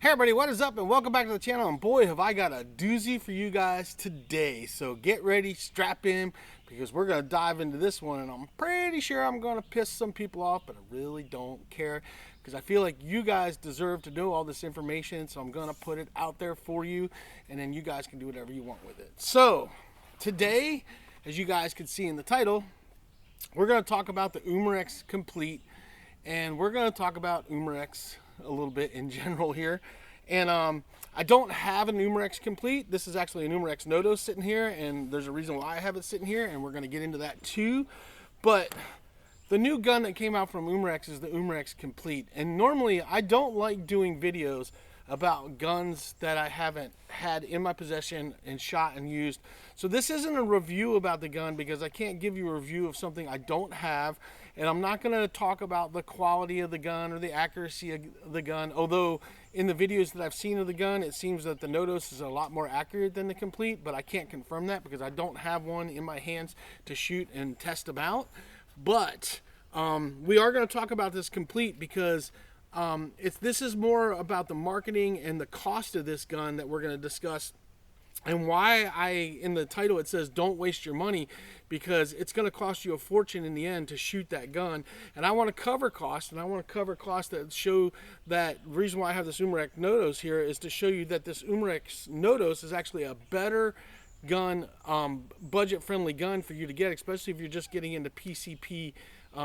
Hey everybody, what is up and welcome back to the channel, and boy have I got a doozy for you guys today. So get ready, strap in, because we're going to dive into this one, and I'm pretty sure I'm going to piss some people off, but I really don't care because I feel like you guys deserve to know all this information, so I'm going to put it out there for you, and then you guys can do whatever you want with it. So today, as you guys can see in the title, we're going to talk about the Umarex Komplete, and we're going to talk about Umarex a little bit in general here. And I don't have an Umarex Komplete. This is actually an Umarex No-Dose sitting here, and there's a reason why I have it sitting here, and we're going to get into that too. But the new gun that came out from Umarex is the Umarex Komplete. And normally I don't like doing videos about guns that I haven't had in my possession and shot and used. So this isn't a review about the gun because I can't give you a review of something I don't have, and I'm not going to talk about the quality of the gun or the accuracy of the gun, although in the videos that I've seen of the gun it seems that the No-Dose is a lot more accurate than the Komplete, but I can't confirm that because I don't have one in my hands to shoot and test about. But we are going to talk about this Komplete because this is more about the marketing and the cost of this gun that we're going to discuss, and why in the title it says don't waste your money, because it's going to cost you a fortune in the end to shoot that gun. And I want to cover costs, and I want to cover costs that show that the reason why I have this Umarex No-Dose here is to show you that this Umarex No-Dose is actually a better gun, budget friendly gun for you to get, especially if you're just getting into PCP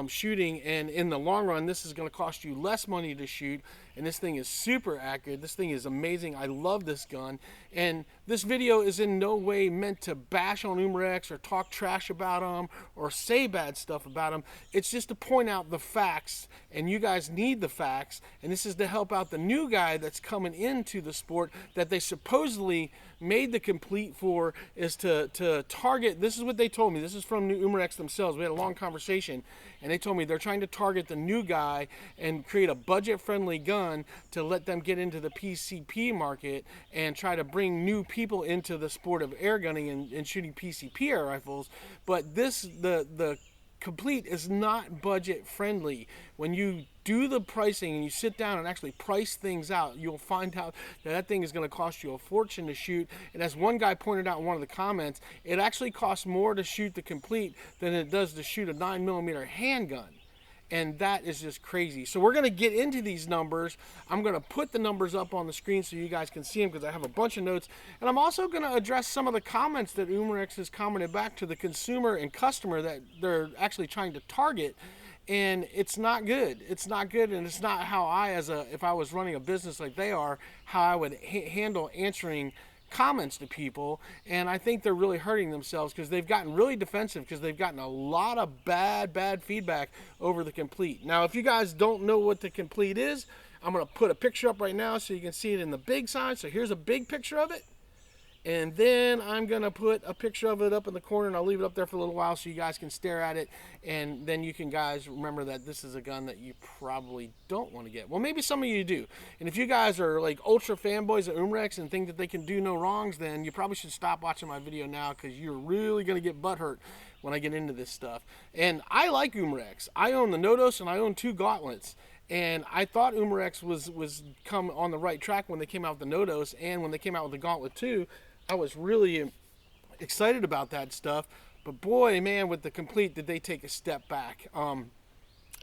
shooting. And in the long run, this is going to cost you less money to shoot, and this thing is super accurate. This thing is amazing. I love this gun, and this video is in no way meant to bash on Umarex or talk trash about them or say bad stuff about them. It's just to point out the facts, and you guys need the facts, and this is to help out the new guy that's coming into the sport that they supposedly made the Komplete for, is to target. This is what they told me. This is from Umarex themselves. We had a long conversation, and they told me they're trying to target the new guy and create a budget-friendly gun to let them get into the PCP market and try to bring new people into the sport of air gunning and shooting PCP air rifles. But the Komplete is not budget friendly. When you do the pricing and you sit down and actually price things out, you'll find out that thing is going to cost you a fortune to shoot. And as one guy pointed out in one of the comments, it actually costs more to shoot the Komplete than it does to shoot a 9mm handgun. And that is just crazy. So we're going to get into these numbers. I'm going to put the numbers up on the screen so you guys can see them, because I have a bunch of notes. And I'm also going to address some of the comments that Umarex has commented back to the consumer and customer that they're actually trying to target. And it's not good. It's not good, and it's not how if I was running a business like they are, how I would handle answering comments to people. And I think they're really hurting themselves because they've gotten really defensive, because they've gotten a lot of bad feedback over the Komplete. Now, if you guys don't know what the Komplete is, I'm going to put a picture up right now so you can see it in the big sign. So here's a big picture of it, and then I'm going to put a picture of it up in the corner, and I'll leave it up there for a little while so you guys can stare at it, and then you can guys remember that this is a gun that you probably don't want to get. Well, maybe some of you do. And if you guys are like ultra fanboys of Umarex and think that they can do no wrongs, then you probably should stop watching my video now, because you're really going to get butthurt when I get into this stuff. And I like Umarex. I own the No-Dose and I own 2 gauntlets. And I thought Umarex was come on the right track when they came out with the No-Dose, and when they came out with the Gauntlet 2, I was really excited about that stuff. But boy, man, with the Komplete, did they take a step back.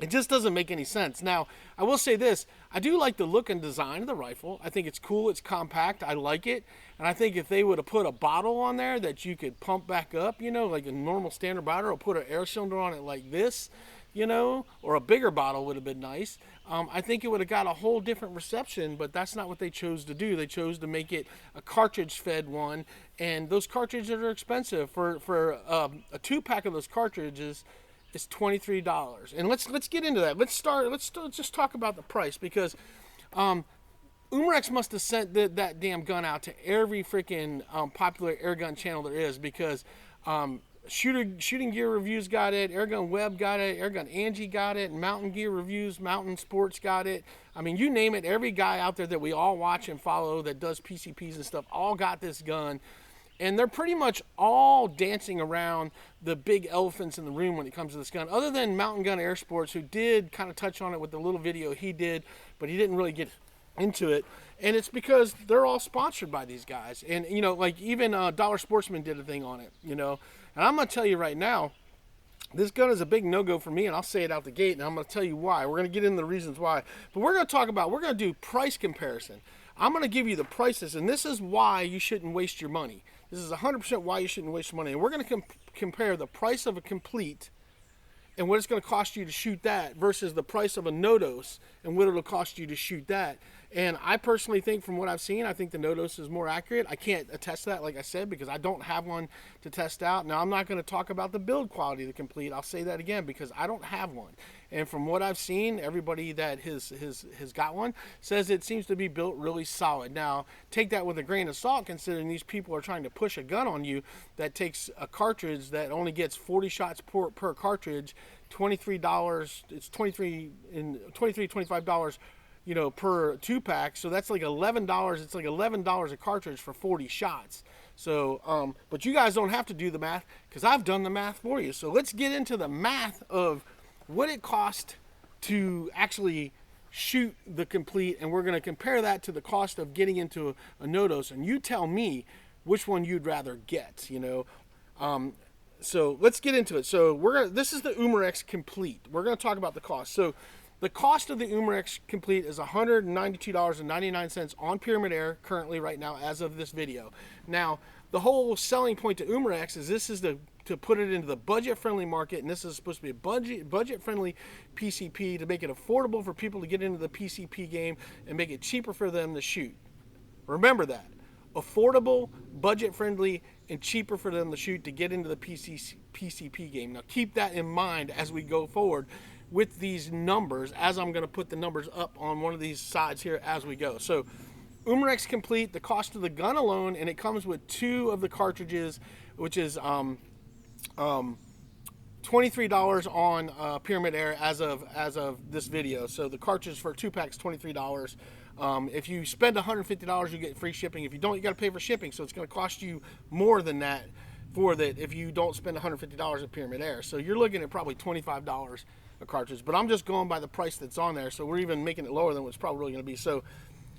It just doesn't make any sense. Now, I will say this. I do like the look and design of the rifle. I think it's cool. It's compact. I like it. And I think if they would have put a bottle on there that you could pump back up, you know, like a normal standard bottle, or put an air cylinder on it like this, you know, or a bigger bottle would have been nice. I think it would have got a whole different reception, but that's not what they chose to do. They chose to make it a cartridge-fed one, and those cartridges are expensive. For a 2-pack of those cartridges is $23. And let's get into that. Let's just talk about the price, because Umarex must have sent that damn gun out to every freaking popular air gun channel there is, because Shooting Gear Reviews got it, Airgun Web got it, Airgun Angie got it, Mountain Gear Reviews, Mountain Sports got it. I mean, you name it, every guy out there that we all watch and follow that does PCPs and stuff all got this gun. And they're pretty much all dancing around the big elephants in the room when it comes to this gun, other than Mountain Gun Air Sports, who did kind of touch on it with the little video he did, but he didn't really get into it, and it's because they're all sponsored by these guys. And you know, like even Dollar Sportsman did a thing on it, you know. And I'm gonna tell you right now, this gun is a big no-go for me, and I'll say it out the gate, and I'm gonna tell you why. We're gonna get into the reasons why, but we're gonna do price comparison. I'm gonna give you the prices, and this is why you shouldn't waste your money. This is 100% why you shouldn't waste your money, and we're gonna compare the price of a complete and what it's going to cost you to shoot that versus the price of a no-dose and what it'll cost you to shoot that. And I personally think, from what I've seen, I think the no-dose is more accurate. I can't attest to that, like I said, because I don't have one to test out. Now, I'm not going to talk about the build quality of the complete. I'll say that again because I don't have one. And from what I've seen, everybody that has got one says it seems to be built really solid. Now, take that with a grain of salt, considering these people are trying to push a gun on you that takes a cartridge that only gets 40 shots per cartridge, $23. It's $25, you know, per 2-pack. So that's like $11. It's like $11 a cartridge for 40 shots. So, but you guys don't have to do the math because I've done the math for you. So let's get into the math of what it cost to actually shoot the complete, and we're going to compare that to the cost of getting into a no-dose, and you tell me which one you'd rather get, you know. So let's get into it. So this is the Umarex Komplete. We're going to talk about the cost. So the cost of the Umarex Komplete is $192.99 on Pyramid Air currently right now as of this video. Now, the whole selling point to Umarex is this is to put it into the budget-friendly market, and this is supposed to be a budget-friendly PCP to make it affordable for people to get into the PCP game and make it cheaper for them to shoot. Remember that. Affordable, budget-friendly, and cheaper for them to shoot to get into the PCP game. Now keep that in mind as we go forward with these numbers, as I'm going to put the numbers up on one of these sides here as we go. So Umarex Komplete, the cost of the gun alone, and it comes with 2 of the cartridges, which is $23 on Pyramid Air as of this video. So the cartridge for 2 packs $23. If you spend $150, you get free shipping. If you don't, you got to pay for shipping. So it's going to cost you more than that for that if you don't spend $150 at Pyramid Air. So you're looking at probably $25 a cartridge. But I'm just going by the price that's on there. So we're even making it lower than what it's probably really going to be. So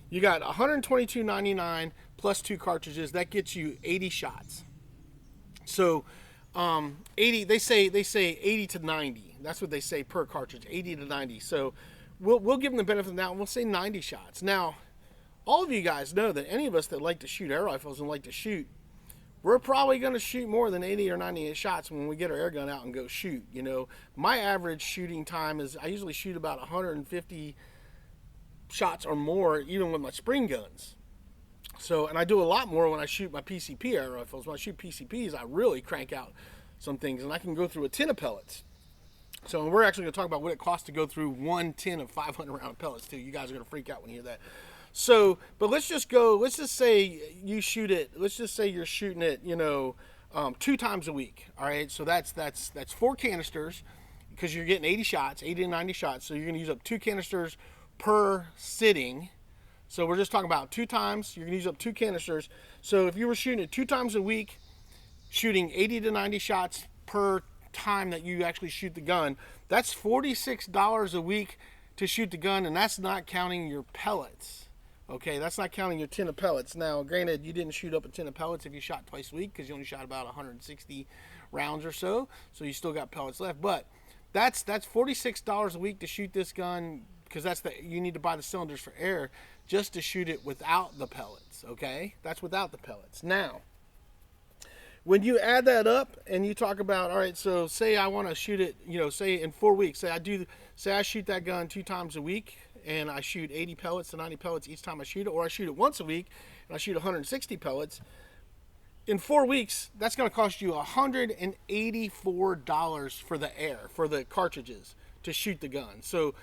you got $122.99 plus 2 cartridges. That gets you 80 shots. So 80, they say 80 to 90. That's what they say per cartridge, 80 to 90. So we'll give them the benefit of that, and we'll say 90 shots. Now, all of you guys know that any of us that like to shoot air rifles and like to shoot, we're probably going to shoot more than 80 or 90 shots when we get our air gun out and go shoot. You know, my average shooting time is I usually shoot about 150 shots or more, even with my spring guns. So, and I do a lot more when I shoot my PCP air rifles. When I shoot PCPs, I really crank out some things, and I can go through a tin of pellets. So we're actually going to talk about what it costs to go through 1 tin of 500 round pellets too. You guys are going to freak out when you hear that. So, but let's just say you shoot it. Let's just say you're shooting it, you know, 2 times a week. All right. So that's 4 canisters because you're getting 80 shots, 80 to 90 shots. So you're going to use up 2 canisters per sitting. So we're just talking about 2 times. You're going to use up 2 canisters. So if you were shooting it 2 times a week, shooting 80 to 90 shots per time that you actually shoot the gun, that's $46 a week to shoot the gun, and that's not counting your pellets. Okay, that's not counting your tin of pellets. Now, granted, you didn't shoot up a tin of pellets if you shot twice a week because you only shot about 160 rounds or so, so you still got pellets left. But that's $46 a week to shoot this gun because you need to buy the cylinders for air just to shoot it without the pellets. Okay, that's without the pellets. Now, when you add that up and you talk about, all right, so say I want to shoot it, you know, say in 4 weeks, say I shoot that gun 2 times a week and I shoot 80 pellets to 90 pellets each time I shoot it, or I shoot it once a week and I shoot 160 pellets. In 4 weeks, that's going to cost you $184 for the air, for the cartridges to shoot the gun. So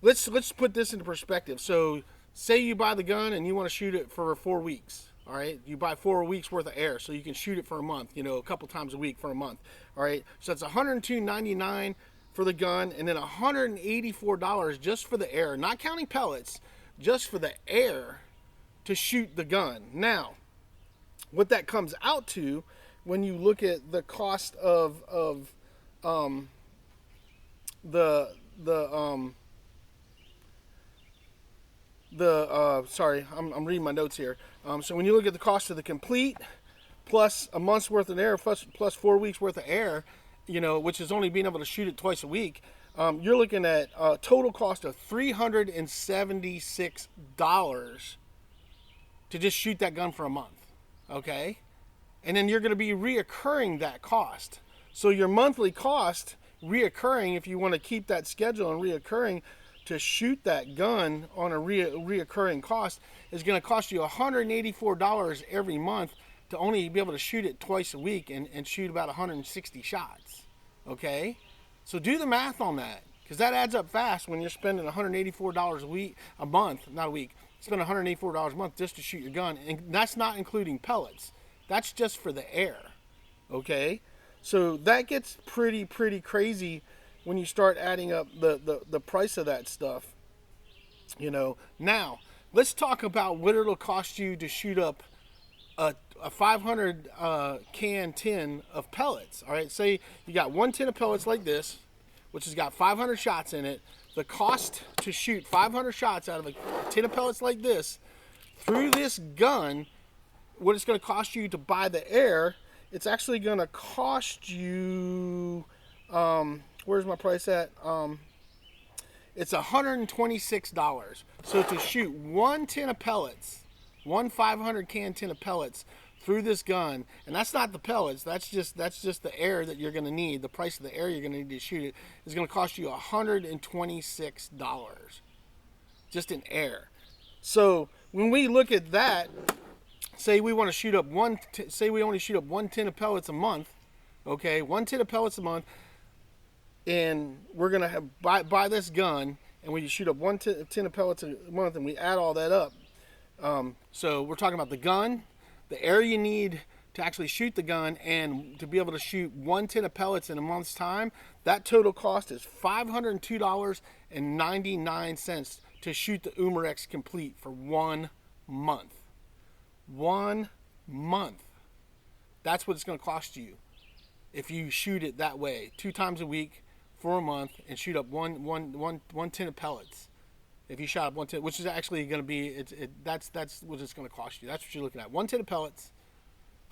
let's put this into perspective. So say you buy the gun and you want to shoot it for 4 weeks. All right, you buy 4 weeks worth of air, so you can shoot it for a month. You know, a couple times a week for a month. All right, so that's $102.99 for the gun, and then $184 just for the air, not counting pellets, just for the air to shoot the gun. Now, what that comes out to when you look at the cost of sorry, I'm reading my notes here. So when you look at the cost of the complete plus a month's worth of air plus 4 weeks worth of air, which is only being able to shoot it twice a week, you're looking at a total cost of $376 to just shoot that gun for a month. Okay? And then you're going to be reoccurring that cost. So your monthly cost reoccurring, if you want to keep that schedule and reoccurring to shoot that gun on a reoccurring cost, is going to cost you $184 every month to only be able to shoot it twice a week and shoot about 160 shots. Okay? So do the math on that, because that adds up fast when you're spending $184 a month, not a week. Spend $184 a month just to shoot your gun, and that's not including pellets. That's just for the air. Okay? So that gets pretty crazy when you start adding up the price of that stuff. Now, let's talk about what it'll cost you to shoot up a 500 can tin of pellets. All right, say you got one tin of pellets like this, which has got 500 shots in it. The cost to shoot 500 shots out of a tin of pellets like this through this gun, what it's going to cost you to buy the air, it's actually going to cost you, where's my price at? It's $126. So to shoot one tin of pellets, one 500 can tin of pellets through this gun, and that's not the pellets, that's just the air that you're going to need. The price of the air you're going to need to shoot it is going to cost you $126 just in air. So when we look at that, say we want to shoot up say we only shoot up one tin of pellets a month, okay, one tin of pellets a month, and we're going to have buy this gun, and we shoot up one tin of pellets a month, and we add all that up. So we're talking about the gun, the air you need to actually shoot the gun, and to be able to shoot one tin of pellets in a month's time. That total cost is $502.99 to shoot the Umarex Komplete for 1 month. 1 month. That's what it's going to cost you if you shoot it that way, 2 times a week for a month, and shoot up one tin of pellets. If you shot up one tin, which is actually going to be, that's what it's going to cost you. That's what you're looking at. One tin of pellets,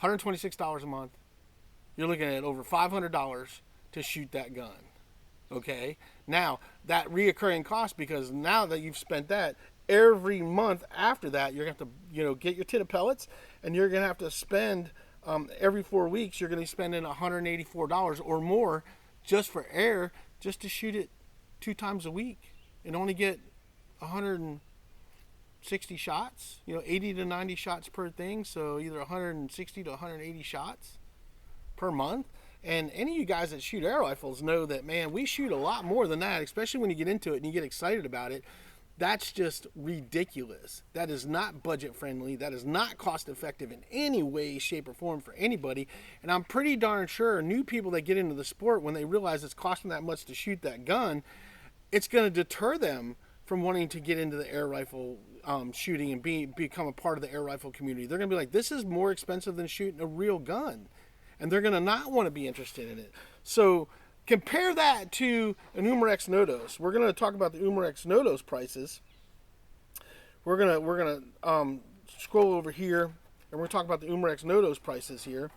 $126 a month. You're looking at over $500 to shoot that gun. Okay? Now, that reoccurring cost, because now that you've spent that, every month after that, you're going to have to, get your tin of pellets, and you're going to have to spend, every 4 weeks, you're going to be spending $184 or more just for air, just to shoot it 2 times a week and only get 160 shots, 80 to 90 shots per thing. So either 160 to 180 shots per month. And any of you guys that shoot air rifles know that, man, we shoot a lot more than that, especially when you get into it and you get excited about it. That's just ridiculous. That is not budget friendly. That is not cost effective in any way, shape, or form for anybody. And I'm pretty darn sure new people that get into the sport, when they realize it's costing that much to shoot that gun, it's going to deter them from wanting to get into the air rifle shooting and become a part of the air rifle community. They're going to be like, this is more expensive than shooting a real gun. And they're going to not want to be interested in it. So compare that to an Umarex No-Dose. We're going to talk about the Umarex No-Dose prices. We're going to scroll over here, and we're going to talk about the Umarex No-Dose prices here.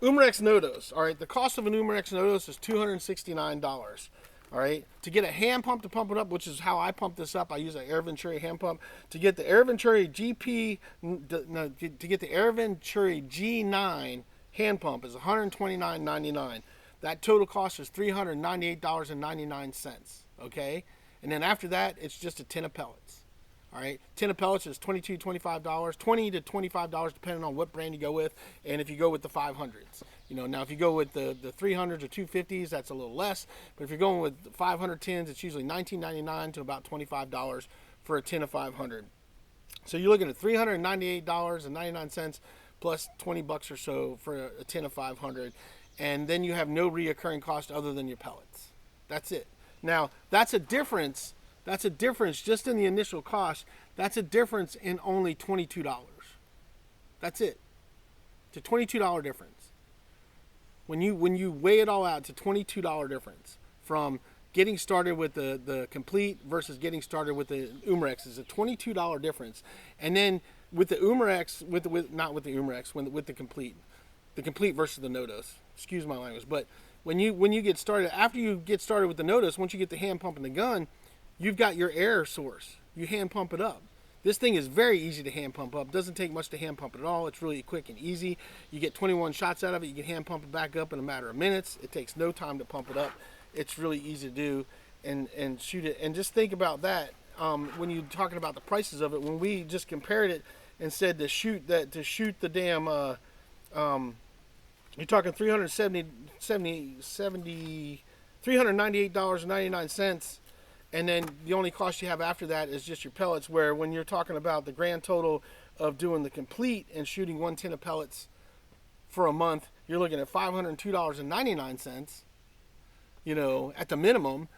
Umarex No-Dose. All right, the cost of an Umarex No-Dose is $269. All right, to get a hand pump to pump it up, which is how I pump this up, I use an Air Venturi hand pump. To get the Air Venturi to get the Air Venturi G9 hand pump is $129.99. That total cost is $398.99. Okay, and then after that, it's just a tin of pellets. All right, tin of pellets is $22, $25, $20 to $25 depending on what brand you go with, and if you go with the 500s. Now if you go with the 300s or 250s, that's a little less. But if you're going with 500 tins, it's usually $19.99 to about $25 for a tin of 500. So you're looking at $398.99 plus $20 or so for a tin of 500, and then you have no reoccurring cost other than your pellets. That's it. Now that's a difference. That's a difference just in the initial cost. That's a difference in only $22. That's it. It's a $22 difference. When you weigh it all out, it's a $22 difference from getting started with the complete versus getting started with the Umarex is a $22 difference. And then with the Umarex, not with the Umarex, with the complete versus the no-dose. Excuse my language, but when you get started, after you get started with the no-dose, once you get the hand pump in the gun, you've got your air source. You hand pump it up. This thing is very easy to hand pump up. Doesn't take much to hand pump it at all. It's really quick and easy. You get 21 shots out of it. You can hand pump it back up in a matter of minutes. It takes no time to pump it up. It's really easy to do and shoot it. And just think about that when you're talking about the prices of it. When we just compared it and said to shoot the damn, you're talking $398.99. And then the only cost you have after that is just your pellets, where when you're talking about the grand total of doing the complete and shooting 1 tin of pellets for a month, you're looking at $502.99, at the minimum.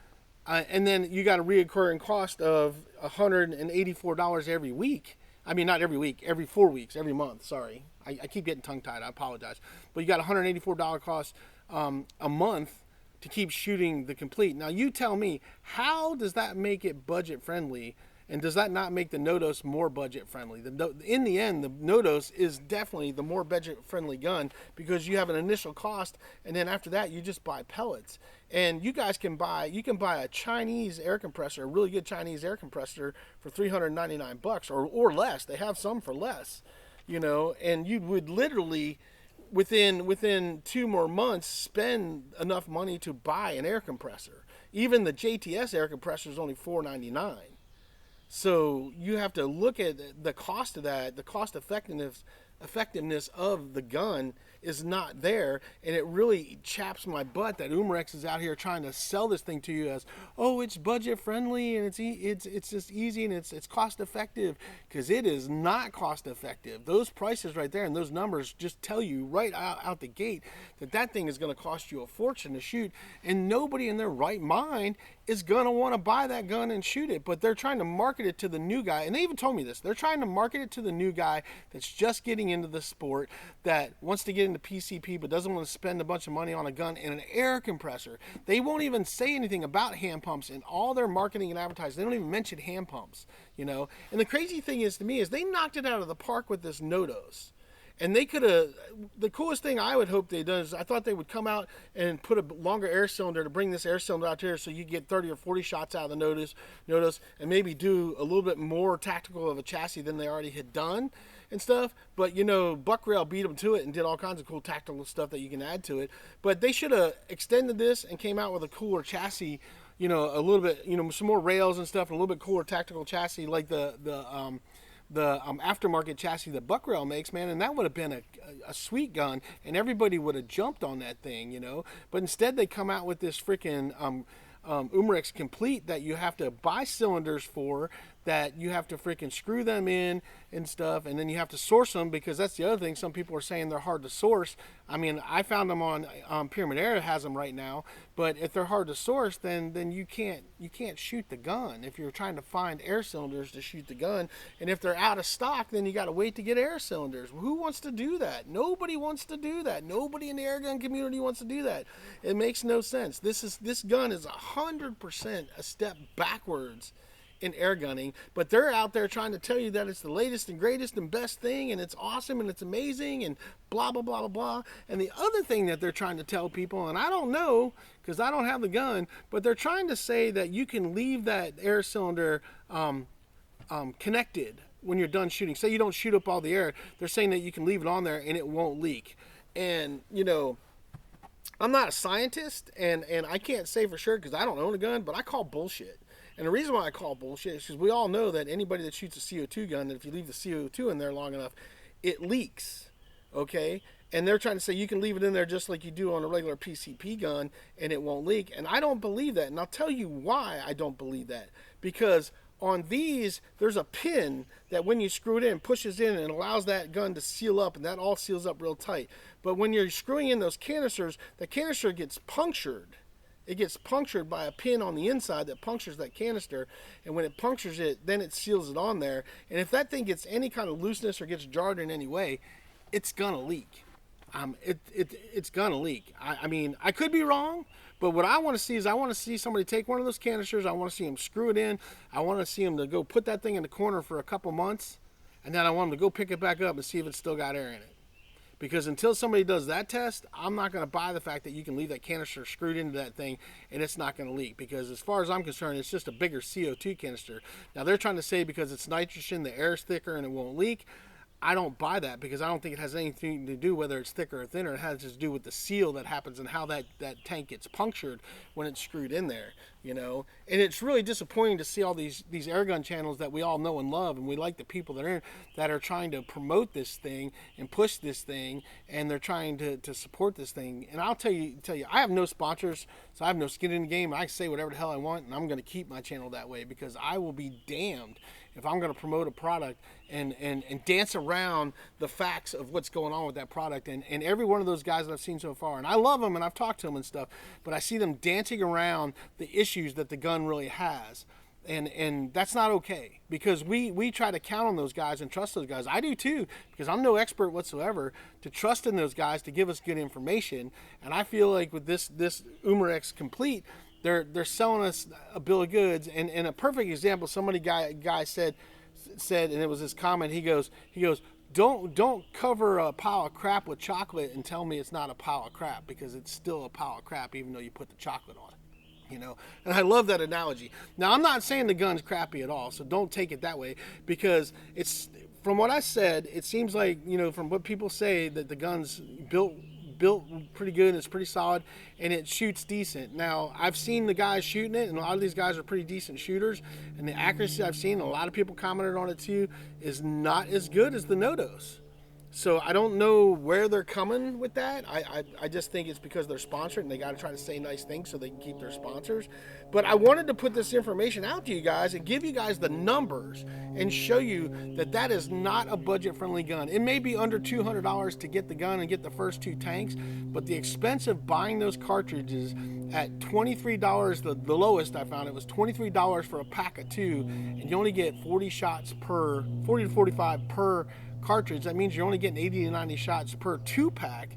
And then you got a reoccurring cost of $184 every week. I mean, not every week, every 4 weeks, every month, sorry. I keep getting tongue-tied, I apologize. But you got a $184 cost a month to keep shooting the complete. Now you tell me, how does that make it budget friendly, and does that not make the no-dose more budget friendly? In the end, the no-dose is definitely the more budget friendly gun, because you have an initial cost, and then after that you just buy pellets. And you guys can buy a Chinese air compressor, a really good Chinese air compressor, for $399 or less. They have some for less, and you would literally within 2 more months spend enough money to buy an air compressor. Even the JTS air compressor is only $499. So you have to look at the cost of that. The cost effectiveness of the gun is not there, and it really chaps my butt that Umarex is out here trying to sell this thing to you as, oh, it's budget friendly and it's just easy and it's cost effective, because it is not cost effective. Those prices right there and those numbers just tell you right out the gate that thing is going to cost you a fortune to shoot, and nobody in their right mind is going to want to buy that gun and shoot it. But they're trying to market it to the new guy, and they even told me this. They're trying to market it to the new guy that's just getting into the sport, that wants to get into PCP but doesn't want to spend a bunch of money on a gun and an air compressor. They won't even say anything about hand pumps in all their marketing and advertising. They don't even mention hand pumps, And the crazy thing is, to me, is they knocked it out of the park with this no-dose. And they could have, the coolest thing I would hope they done is, I thought they would come out and put a longer air cylinder to bring this air cylinder out here so you get 30 or 40 shots out of the no-dose, and maybe do a little bit more tactical of a chassis than they already had done and stuff. But, Buckrail beat them to it and did all kinds of cool tactical stuff that you can add to it. But they should have extended this and came out with a cooler chassis, a little bit, some more rails and stuff, and a little bit cooler tactical chassis like the aftermarket chassis that Buckrail makes, man, and that would have been a sweet gun, and everybody would have jumped on that thing, But instead, they come out with this freaking Umarex Komplete that you have to buy cylinders for, that you have to freaking screw them in and stuff, and then you have to source them, because that's the other thing. Some people are saying they're hard to source. I mean, I found them on Pyramid Air has them right now, but if they're hard to source, then you can't shoot the gun if you're trying to find air cylinders to shoot the gun. And if they're out of stock, then you got to wait to get air cylinders. Who wants to do that? Nobody wants to do that. Nobody in the air gun community wants to do that. It makes no sense. This gun is 100% a step backwards in air gunning, but they're out there trying to tell you that it's the latest and greatest and best thing, and it's awesome and it's amazing and blah blah blah blah blah. And the other thing that they're trying to tell people, and I don't know because I don't have the gun, but they're trying to say that you can leave that air cylinder connected when you're done shooting. Say you don't shoot up all the air, they're saying that you can leave it on there and it won't leak. And I'm not a scientist, and I can't say for sure because I don't own a gun, but I call bullshit. And the reason why I call bullshit is because we all know that anybody that shoots a CO2 gun, that if you leave the CO2 in there long enough, it leaks, okay? And they're trying to say you can leave it in there just like you do on a regular PCP gun and it won't leak. And I don't believe that. And I'll tell you why I don't believe that. Because on these, there's a pin that when you screw it in, pushes in and allows that gun to seal up, and that all seals up real tight. But when you're screwing in those canisters, the canister gets punctured. It gets punctured by a pin on the inside that punctures that canister, and when it punctures it, then it seals it on there. And if that thing gets any kind of looseness or gets jarred in any way, it's gonna leak. it's gonna leak. I mean, I could be wrong, but what I want to see is I want to see somebody take one of those canisters. I want to see them screw it in. I want to see them to go put that thing in the corner for a couple months, and then I want them to go pick it back up and see if it's still got air in it. Because until somebody does that test, I'm not going to buy the fact that you can leave that canister screwed into that thing and it's not going to leak. Because as far as I'm concerned, it's just a bigger CO2 canister. Now they're trying to say because it's nitrogen, the air is thicker and it won't leak. I don't buy that because I don't think it has anything to do whether it's thicker or thinner. It has to do with the seal that happens and how that tank gets punctured when it's screwed in there, you know. And it's really disappointing to see all these air gun channels that we all know and love, and we like the people that are trying to promote this thing and push this thing, and they're trying to support this thing. And I'll tell you, I have no sponsors, so I have no skin in the game. I say whatever the hell I want, and I'm going to keep my channel that way because I will be damned if I'm going to promote a product and dance around the facts of what's going on with that product. And every one of those guys that I've seen so far, and I love them and I've talked to them and stuff, but I see them dancing around the issues that the gun really has. And that's not okay because we try to count on those guys and trust those guys. I do too, because I'm no expert whatsoever to trust in those guys to give us good information. And I feel like with this Umarex Komplete, they're selling us a bill of goods. And a perfect example, guy said, and it was his comment. He goes, don't cover a pile of crap with chocolate and tell me it's not a pile of crap, because it's still a pile of crap even though you put the chocolate on it. You know, and I love that analogy. Now, I'm not saying the gun's crappy at all, so don't take it that way, because it's, from what I said, it seems like, you know, from what people say, that the gun's built pretty good, it's pretty solid, and it shoots decent. Now, I've seen the guys shooting it, and a lot of these guys are pretty decent shooters, and the accuracy I've seen, a lot of people commented on it too, is not as good as the no-dos. So I don't know where they're coming with that. I just think it's because they're sponsored and they got to try to say nice things so they can keep their sponsors. But I wanted to put this information out to you guys and give you guys the numbers and show you that that is not a budget-friendly gun. It may be under $200 to get the gun and get the first 2 tanks, but the expense of buying those cartridges at $23, the lowest I found, it was $23 for a pack of 2, and you only get 40 to 45 per cartridge. That means you're only getting 80 to 90 shots per 2-pack.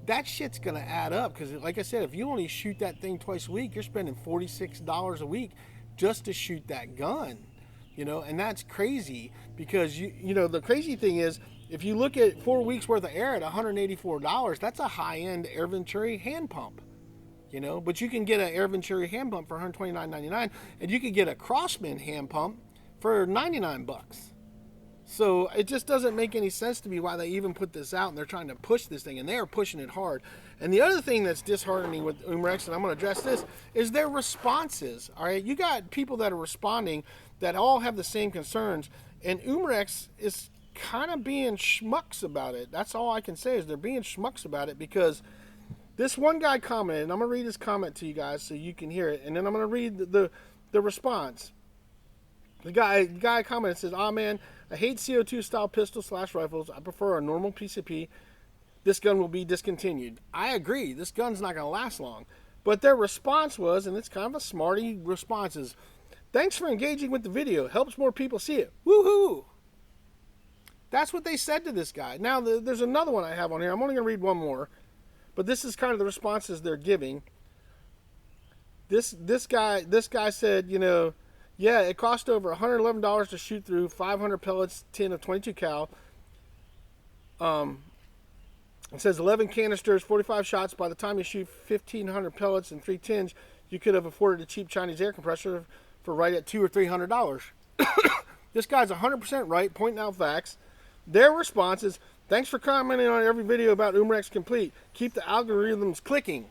That shit's gonna add up, because like I said, if you only shoot that thing twice a week, you're spending $46 a week just to shoot that gun, you know. And that's crazy, because you know, the crazy thing is, if you look at 4 weeks worth of air at $184, that's a high-end Air Venturi hand pump, you know. But you can get an Air Venturi hand pump for $129.99, and you can get a Crossman hand pump for $99. So it just doesn't make any sense to me why they even put this out, and they're trying to push this thing, and they are pushing it hard. And the other thing that's disheartening with Umarex, and I'm going to address this, is their responses. All right, you got people that are responding that all have the same concerns, and Umarex is kind of being schmucks about it. That's all I can say, is they're being schmucks about it, because this one guy commented, and I'm going to read his comment to you guys so you can hear it, and then I'm going to read the response. The guy commented, says, "Ah, man, I hate CO2 style pistol/rifles. I prefer a normal PCP. This gun will be discontinued." I agree. This gun's not going to last long. But their response was, and it's kind of a smarty response, is, "Thanks for engaging with the video. Helps more people see it. Woohoo!" That's what they said to this guy. Now, there's another one I have on here. I'm only going to read one more. But this is kind of the responses they're giving. This guy said, you know, "Yeah, it cost over $111 to shoot through 500 pellets tin of 22 cal. It says 11 canisters, 45 shots. By the time you shoot 1,500 pellets and 3 tins, you could have afforded a cheap Chinese air compressor for right at $200 or $300. This guy's 100% right, pointing out facts. Their response is, "Thanks for commenting on every video about Umarex Komplete. Keep the algorithms clicking."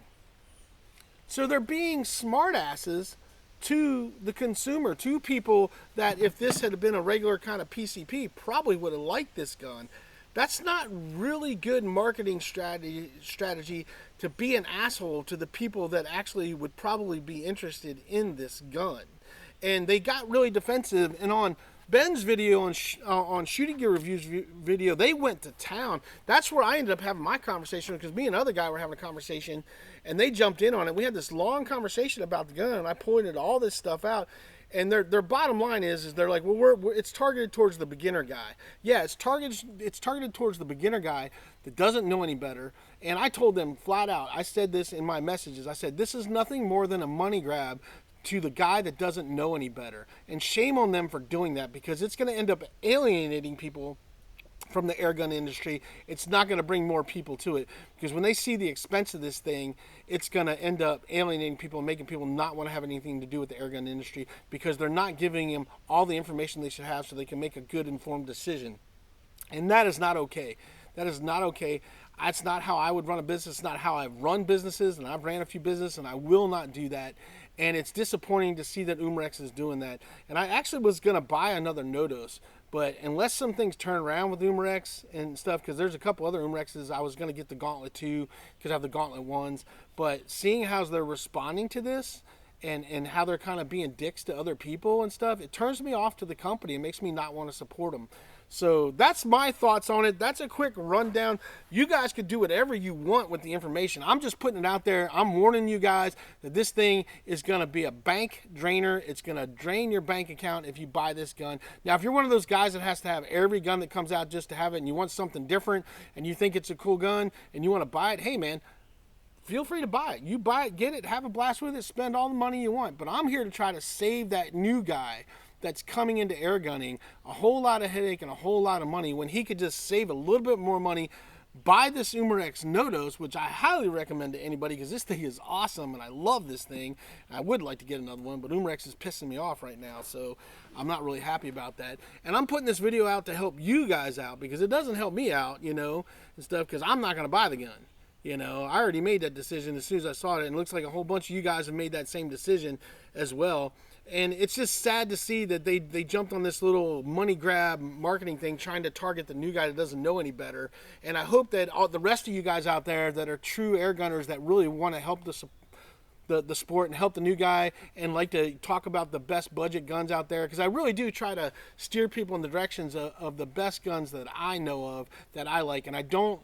So they're being smartasses to the consumer, to people that, if this had been a regular kind of PCP, probably would have liked this gun. That's not really good marketing strategy to be an asshole to the people that actually would probably be interested in this gun. And they got really defensive, and on Ben's video on Shooting Gear Reviews video, they went to town. That's where I ended up having my conversation, because me and another guy were having a conversation, and they jumped in on it. We had this long conversation about the gun, and I pointed all this stuff out, And their bottom line is they're like, well, it's targeted towards the beginner guy. Yeah, it's targeted towards the beginner guy that doesn't know any better. And I told them flat out, I said this in my messages, I said, this is nothing more than a money grab to the guy that doesn't know any better. And shame on them for doing that, because it's going to end up alienating people from the air gun industry. It's not going to bring more people to it, because when they see the expense of this thing, it's going to end up alienating people and making people not want to have anything to do with the air gun industry, because they're not giving them all the information they should have so they can make a good informed decision. And that is not okay. That is not okay. That's not how I would run a business. It's not how I've run businesses, and I've ran a few businesses, and I will not do that. And it's disappointing to see that Umarex is doing that. And I actually was going to buy another NoDoz, but unless some things turn around with Umarex and stuff, because there's a couple other Umarexes, I was going to get the Gauntlet 2 because I have the Gauntlet 1s. But seeing how they're responding to this, and how they're kind of being dicks to other people and stuff, it turns me off to the company. It makes me not want to support them. So that's my thoughts on it. That's a quick rundown. You guys could do whatever you want with the information. I'm just putting it out there. I'm warning you guys that this thing is going to be a bank drainer. It's going to drain your bank account if you buy this gun. Now, if you're one of those guys that has to have every gun that comes out just to have it, and you want something different, and you think it's a cool gun, and you want to buy it, hey, man, feel free to buy it. You buy it, get it, have a blast with it, spend all the money you want. But I'm here to try to save that new guy that's coming into air gunning a whole lot of headache and a whole lot of money, when he could just save a little bit more money, buy this Umarex NoDoz, which I highly recommend to anybody, because this thing is awesome and I love this thing. I would like to get another one, but Umarex is pissing me off right now, so I'm not really happy about that. And I'm putting this video out to help you guys out, because it doesn't help me out, you know, and stuff, because I'm not going to buy the gun. You know, I already made that decision as soon as I saw it, and it looks like a whole bunch of you guys have made that same decision as well. And it's just sad to see that they jumped on this little money grab marketing thing, trying to target the new guy that doesn't know any better. And I hope that all the rest of you guys out there that are true air gunners that really want to help the sport and help the new guy, and like to talk about the best budget guns out there, because I really do try to steer people in the directions of the best guns that I know of, that I like. And I don't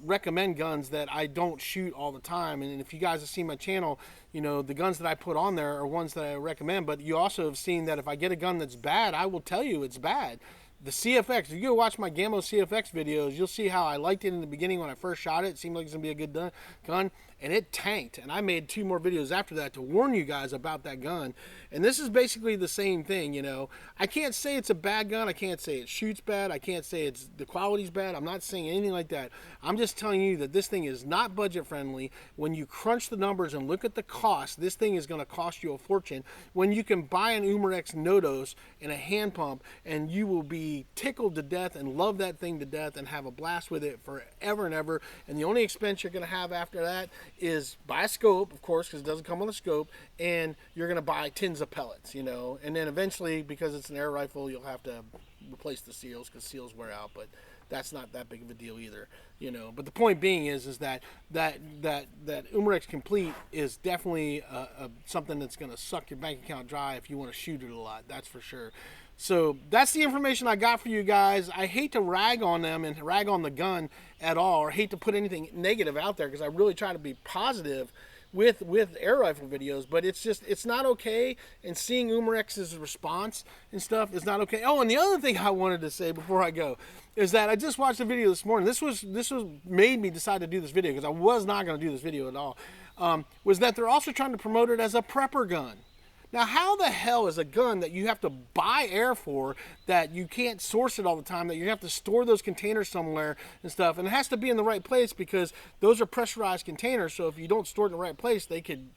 recommend guns that I don't shoot all the time. And if you guys have seen my channel, you know, the guns that I put on there are ones that I recommend. But you also have seen that if I get a gun that's bad, I will tell you it's bad. The CFX, if you go watch my Gammo CFX videos, you'll see how I liked it in the beginning when I first shot it. It seemed like it was going to be a good gun, and it tanked. And I made 2 more videos after that to warn you guys about that gun. And this is basically the same thing, you know. I can't say it's a bad gun. I can't say it shoots bad. I can't say the quality's bad. I'm not saying anything like that. I'm just telling you that this thing is not budget friendly. When you crunch the numbers and look at the cost, this thing is going to cost you a fortune, when you can buy an Umarex NoDoz and a hand pump, and you will be tickled to death and love that thing to death and have a blast with it forever and ever. And the only expense you're going to have after that is buy a scope, of course, because it doesn't come on the scope, and you're going to buy tins of pellets, you know. And then eventually, because it's an air rifle, you'll have to replace the seals, because seals wear out, but that's not that big of a deal either, you know. But the point being is that Umarex Komplete is definitely something that's going to suck your bank account dry if you want to shoot it a lot, that's for sure. So that's the information I got for you guys. I hate to rag on them and rag on the gun at all, or hate to put anything negative out there, because I really try to be positive with air rifle videos, but it's not okay. And seeing Umarex's response and stuff is not okay. Oh, and the other thing I wanted to say before I go is that I just watched a video this morning. This was made me decide to do this video, because I was not going to do this video at all. Was that they're also trying to promote it as a prepper gun. Now, how the hell is a gun that you have to buy air for, that you can't source it all the time, that you have to store those containers somewhere and stuff, and it has to be in the right place, because those are pressurized containers, so if you don't store it in the right place, they could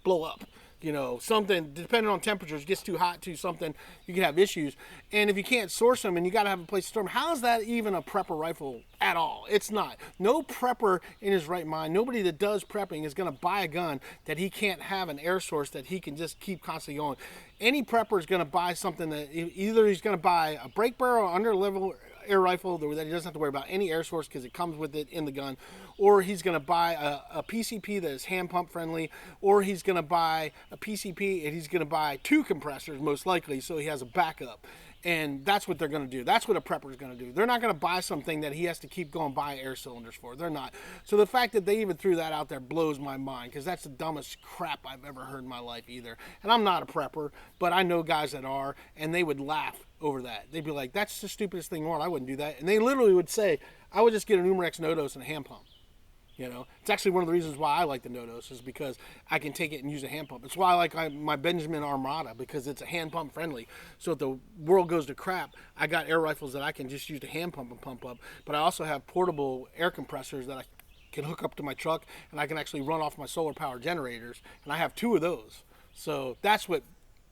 blow up. You know, something, depending on temperatures, gets too hot to something, you can have issues. And if you can't source them and you got to have a place to store them, how is that even a prepper rifle at all? It's not. No prepper in his right mind, nobody that does prepping is going to buy a gun that he can't have an air source that he can just keep constantly going. Any prepper is going to buy something that either he's going to buy a break barrel or under level air rifle that he doesn't have to worry about any air source because it comes with it in the gun, or he's going to buy a PCP that is hand pump friendly, or he's going to buy a PCP and he's going to buy 2 compressors most likely, so he has a backup. And that's what they're going to do. That's what a prepper is going to do. They're not going to buy something that he has to keep going buy air cylinders for. They're not. So the fact that they even threw that out there blows my mind, because that's the dumbest crap I've ever heard in my life either. And I'm not a prepper, but I know guys that are, and they would laugh over that. They'd be like, that's the stupidest thing in the world. I wouldn't do that. And they literally would say, I would just get an Umarex no-dose and a hand pump. You know, it's actually one of the reasons why I like the no-dose, is because I can take it and use a hand pump. It's why I like my Benjamin Armada, because it's a hand pump friendly. So if the world goes to crap, I got air rifles that I can just use the hand pump and pump up. But I also have portable air compressors that I can hook up to my truck, and I can actually run off my solar power generators. And I have 2 of those. So that's what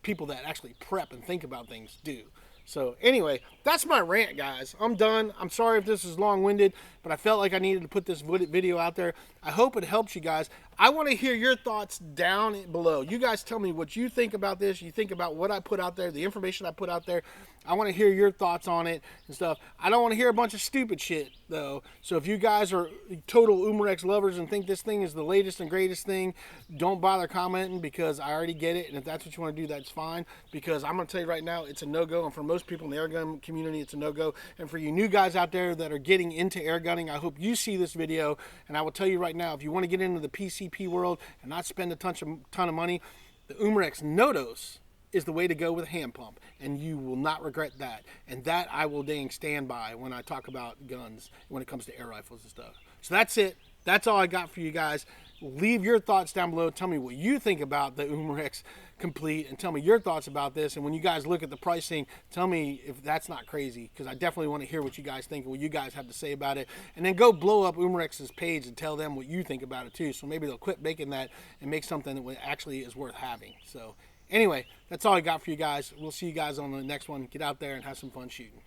people that actually prep and think about things do. So anyway, that's my rant, guys. I'm done. I'm sorry if this is long-winded, but I felt like I needed to put this video out there. I hope it helps you guys. I want to hear your thoughts down below. You guys tell me what you think about this. You think about what I put out there, the information I put out there. I want to hear your thoughts on it and stuff. I don't want to hear a bunch of stupid shit, though. So if you guys are total Umarex lovers and think this thing is the latest and greatest thing, don't bother commenting, because I already get it. And if that's what you want to do, that's fine. Because I'm going to tell you right now, it's a no-go. And for most people in the air gun community, it's a no-go. And for you new guys out there that are getting into air gunning, I hope you see this video. And I will tell you right now, if you want to get into the PCP world and not spend a ton of money, the Umarex no-dose is the way to go with a hand pump, and you will not regret that. And that I will dang stand by when I talk about guns, when it comes to air rifles and stuff. So that's it. That's all I got for you guys. Leave your thoughts down below. Tell me what you think about the Umarex Komplete, and tell me your thoughts about this. And when you guys look at the pricing, tell me if that's not crazy, because I definitely want to hear what you guys think and what you guys have to say about it. And then go blow up Umarex's page and tell them what you think about it too. So maybe they'll quit making that and make something that actually is worth having. So anyway, that's all I got for you guys. We'll see you guys on the next one. Get out there and have some fun shooting.